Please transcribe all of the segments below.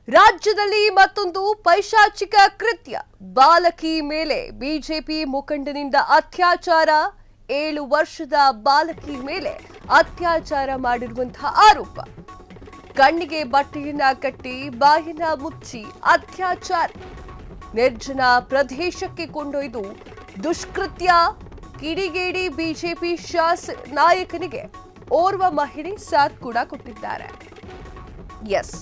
ರಾಜ್ಯದಲ್ಲಿ ಮತ್ತೊಂದು ಪೈಶಾಚಿಕ ಕೃತ್ಯ. ಬಾಲಕಿ ಮೇಲೆ ಬಿಜೆಪಿ ಮುಖಂಡನಿಂದ ಅತ್ಯಾಚಾರ. 7 ವರ್ಷದ ಬಾಲಕಿ ಮೇಲೆ ಅತ್ಯಾಚಾರ ಮಾಡಿರುವಂತಹ ಆರೋಪ. ಕಣ್ಣಿಗೆ ಬಟ್ಟೆಯನ್ನ ಕಟ್ಟಿ ಬಾಯನ್ನ ಮುಚ್ಚಿ ಅತ್ಯಾಚಾರ. ನಿರ್ಜನ ಪ್ರದೇಶಕ್ಕೆ ಕೊಂಡೊಯ್ದು ದುಷ್ಕೃತ್ಯ. ಕಿಡಿಗೇಡಿ ಬಿಜೆಪಿ ನಾಯಕನಿಗೆ ಓರ್ವ ಮಹಿಳೆ ಸಾಥ್ ಕೂಡ ಕೊಟ್ಟಿದ್ದಾರೆ. ಎಸ್,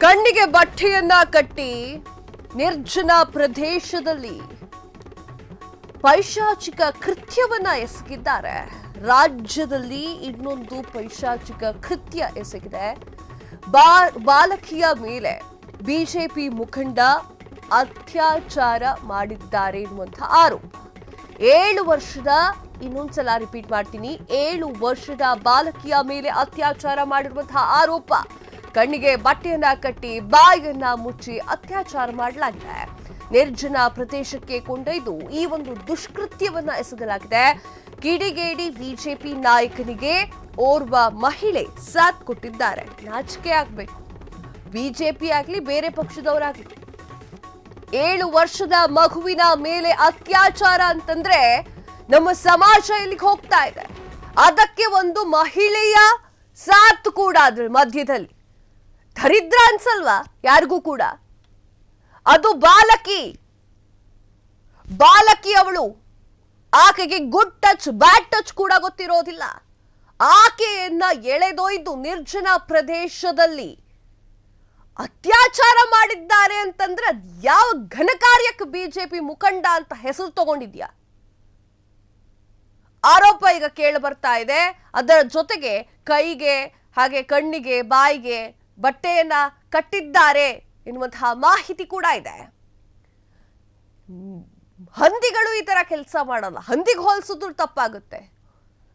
ಕಣ್ಣಿಗೆ ಬಟ್ಟೆಯನ್ನ ಕಟ್ಟಿ ನಿರ್ಜನ ಪ್ರದೇಶದಲ್ಲಿ ಪೈಶಾಚಿಕ ಕೃತ್ಯವನ್ನ ಎಸಗಿದ್ದಾರೆ. ರಾಜ್ಯದಲ್ಲಿ ಇನ್ನೊಂದು ಪೈಶಾಚಿಕ ಕೃತ್ಯ ಎಸಗಿದೆ. ಬಾಲಕಿಯ ಮೇಲೆ ಬಿಜೆಪಿ ಮುಖಂಡ ಅತ್ಯಾಚಾರ ಮಾಡಿದ್ದಾರೆ ಎನ್ನುವಂತಹ ಆರೋಪ. 7 ವರ್ಷದ, ಇನ್ನೊಂದ್ಸಲ ರಿಪೀಟ್ ಮಾಡ್ತೀನಿ, 7 ವರ್ಷದ ಬಾಲಕಿಯ ಮೇಲೆ ಅತ್ಯಾಚಾರ ಮಾಡಿರುವಂತಹ ಆರೋಪ. ಕಣ್ಣಿಗೆ ಬಟ್ಟೆಯನ್ನ ಕಟ್ಟಿ ಬಾಯನ್ನ ಮುಚ್ಚಿ ಅತ್ಯಾಚಾರ ಮಾಡಲಾಗಿದೆ. ನಿರ್ಜನ ಪ್ರದೇಶಕ್ಕೆ ಕೊಂಡೊಯ್ದು ಈ ಒಂದು ದುಷ್ಕೃತ್ಯವನ್ನ ಎಸಗಲಾಗಿದೆ. ಕಿಡಿಗೇಡಿ ಬಿಜೆಪಿ ನಾಯಕನಿಗೆ ಓರ್ವ ಮಹಿಳೆ ಸಾಥ್ ಕೊಟ್ಟಿದ್ದಾರೆ. ನಾಚಿಕೆ ಆಗ್ಬೇಕು, ಬಿಜೆಪಿ ಆಗ್ಲಿ ಬೇರೆ ಪಕ್ಷದವರಾಗ್ಲಿ. 7 ವರ್ಷದ ಮಗುವಿನ ಮೇಲೆ ಅತ್ಯಾಚಾರ ಅಂತಂದ್ರೆ ನಮ್ಮ ಸಮಾಜ ಎಲ್ಲಿಗೆ ಹೋಗ್ತಾ ಇದೆ. ಅದಕ್ಕೆ ಒಂದು ಮಹಿಳೆಯ ಸಾಥ್ ಕೂಡ ಅದ್ರ ಮಧ್ಯದಲ್ಲಿ. ದರಿದ್ರ ಅನ್ಸಲ್ವಾ ಯಾರಿಗೂ ಕೂಡ? ಅದು ಬಾಲಕಿ ಅವಳು. ಆಕೆಗೆ ಗುಡ್ ಟಚ್ ಬ್ಯಾಡ್ ಟಚ್ ಕೂಡ ಗೊತ್ತಿರೋದಿಲ್ಲ. ಆಕೆಯನ್ನ ಎಳೆದೊಯ್ದು ನಿರ್ಜನ ಪ್ರದೇಶದಲ್ಲಿ ಅತ್ಯಾಚಾರ ಮಾಡಿದ್ದಾರೆ ಅಂತಂದ್ರೆ ಯಾವ ಘನಕಾರ್ಯಕ್ಕೆ ಬಿಜೆಪಿ ಮುಖಂಡ ಅಂತ ಹೆಸರು ತಗೊಂಡಿದ್ಯಾ? ಆರೋಪ ಈಗ ಕೇಳಿ ಬರ್ತಾ ಇದೆ. ಅದರ ಜೊತೆಗೆ ಕೈಗೆ ಹಾಗೆ ಕಣ್ಣಿಗೆ ಬಾಯಿಗೆ ಬಟ್ಟೆಯನ್ನ ಕಟ್ಟಿದ್ದಾರೆ ಎನ್ನುವಂತಹ ಮಾಹಿತಿ ಕೂಡ ಇದೆ. ಹಂದಿಗಳು ಈ ತರ ಕೆಲಸ ಮಾಡಲ್ಲ. ಹಂದಿಗೆ ಹೋಲಿಸಿದ್ರು ತಪ್ಪಾಗುತ್ತೆ.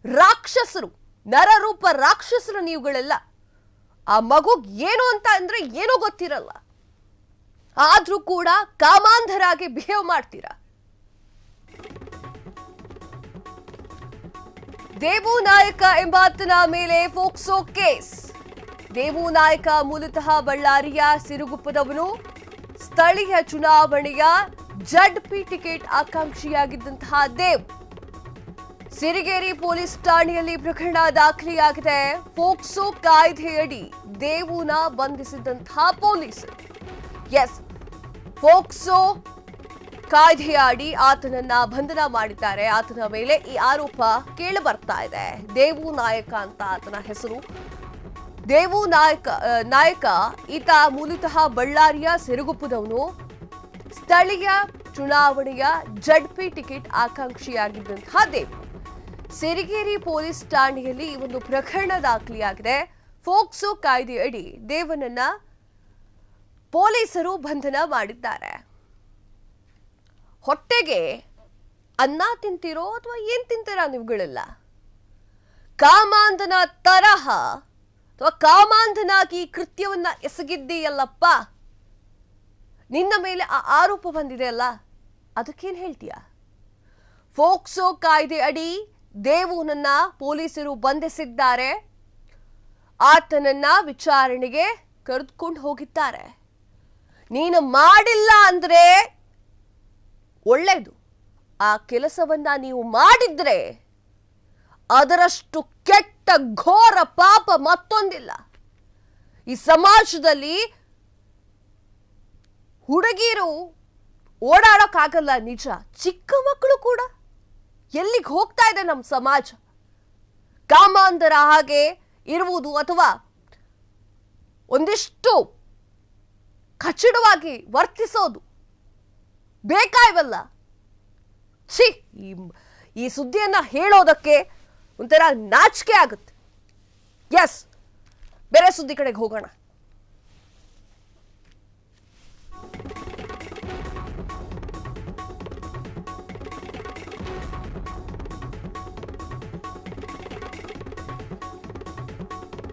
ರಾಕ್ಷಸರು, ನರರೂಪ ರಾಕ್ಷಸರು ನೀವುಗಳೆಲ್ಲ. ಆ ಮಗುಗ್ ಏನು ಅಂತ ಅಂದ್ರೆ ಏನೂ ಗೊತ್ತಿರಲ್ಲ, ಆದ್ರೂ ಕೂಡ ಕಾಮಾಂಧರಾಗಿ ಬಿಹೇವ್ ಮಾಡ್ತೀರಾ. ದೇವು ನಾಯಕ ಎಂಬಾತನ ಮೇಲೆ ಫೋಕ್ಸೋ ಕೇಸ್. ದೇವು ನಾಯಕ ಮೂಲತಃ ಬಳ್ಳಾರಿಯ ಸಿರುಗುಪ್ಪದವನು. ಸ್ಥಳೀಯ ಚುನಾವಣೆಯ ಜಡ್ಪಿ ಟಿಕೆಟ್ ಆಕಾಂಕ್ಷಿಯಾಗಿದ್ದಂತಹ ದೇವ್. ಸಿರಿಗೇರಿ ಪೊಲೀಸ್ ಠಾಣೆಯಲ್ಲಿ ಪ್ರಕರಣ ದಾಖಲೆಯಾಗಿದೆ. ಫೋಕ್ಸೋ ಕಾಯ್ದೆಯಡಿ ದೇವುನ ಬಂಧಿಸಿದಂತಹ ಪೊಲೀಸರು. ಎಸ್, ಫೋಕ್ಸೋ ಕಾಯ್ದೆಯ ಅಡಿ ಆತನನ್ನ ಬಂಧನ ಮಾಡಿದ್ದಾರೆ. ಆತನ ಮೇಲೆ ಈ ಆರೋಪ ಕೇಳಿ ಬರ್ತಾ ಇದೆ. ದೇವು ನಾಯಕ ಅಂತ ಆತನ ಹೆಸರು. ದೇವು ನಾಯಕ ಈತ ಮೂಲತಃ ಬಳ್ಳಾರಿಯ ಸಿರುಗುಪ್ಪದವನು. ಸ್ಥಳೀಯ ಚುನಾವಣೆಯ ಜಡ್ಪಿ ಟಿಕೆಟ್ ಆಕಾಂಕ್ಷಿಯಾಗಿದ್ದಂತಹ ದೇವು. ಸಿರಿಗೇರಿ ಪೊಲೀಸ್ ಠಾಣೆಯಲ್ಲಿ ಈ ಒಂದು ಪ್ರಕರಣ ದಾಖಲೆಯಾಗಿದೆ. ಫೋಕ್ಸೋ ಕಾಯ್ದೆಯಡಿ ದೇವನನ್ನ ಪೊಲೀಸರು ಬಂಧನ ಮಾಡಿದ್ದಾರೆ. ಹೊಟ್ಟೆಗೆ ಅನ್ನ ತಿಂತಿರೋ ಅಥವಾ ಏನ್ ತಿಂತೀರಾ ನೀವುಗಳೆಲ್ಲ? ಕಾಮಾಂಧನ ತರಹ ಅಥವಾ ಕಾಮಾಂಧನಾಗಿ ಕೃತ್ಯವನ್ನ ಎಸಗಿದ್ದೀಯಲ್ಲಪ್ಪ, ನಿನ್ನ ಮೇಲೆ ಆ ಆರೋಪ ಬಂದಿದೆ ಅಲ್ಲ, ಅದಕ್ಕೇನ್ ಹೇಳ್ತೀಯ? ಫೋಕ್ಸೋ ಕಾಯ್ದೆ ಅಡಿ ದೇವುನನ್ನ ಪೊಲೀಸರು ಬಂಧಿಸಿದ್ದಾರೆ. ಆತನನ್ನ ವಿಚಾರಣೆಗೆ ಕರೆದುಕೊಂಡು ಹೋಗಿದ್ದಾರೆ. ನೀನು ಮಾಡಿಲ್ಲ ಅಂದ್ರೆ ಒಳ್ಳೆಯದು. ಆ ಕೆಲಸವನ್ನ ನೀವು ಮಾಡಿದ್ರೆ ಅದರಷ್ಟು ಕೆಟ್ಟ ಘೋರ ಪಾಪ ಮತ್ತೊಂದಿಲ್ಲ. ಈ ಸಮಾಜದಲ್ಲಿ ಹುಡುಗಿರು ಓಡಾಡೋಕ್ಕಾಗಲ್ಲ, ನಿಜ. ಚಿಕ್ಕ ಮಕ್ಕಳು ಕೂಡ. ಎಲ್ಲಿಗೆ ಹೋಗ್ತಾ ಇದೆ ನಮ್ಮ ಸಮಾಜ? ಕಾಮಾಂಧರ ಹಾಗೆ ಇರುವುದು ಅಥವಾ ಒಂದಿಷ್ಟು ಕಚಡವಾಗಿ ವರ್ತಿಸೋದು ಬೇಕಾ ಇವೆಲ್ಲ? ಈ ಸುದ್ದಿಯನ್ನ ಹೇಳೋದಕ್ಕೆ ಒಂಥರ ನಾಚಿಕೆ ಆಗುತ್ತೆ. ಎಸ್, ಬೇರೆ ಸುದ್ದಿ ಕಡೆಗೆ ಹೋಗೋಣ.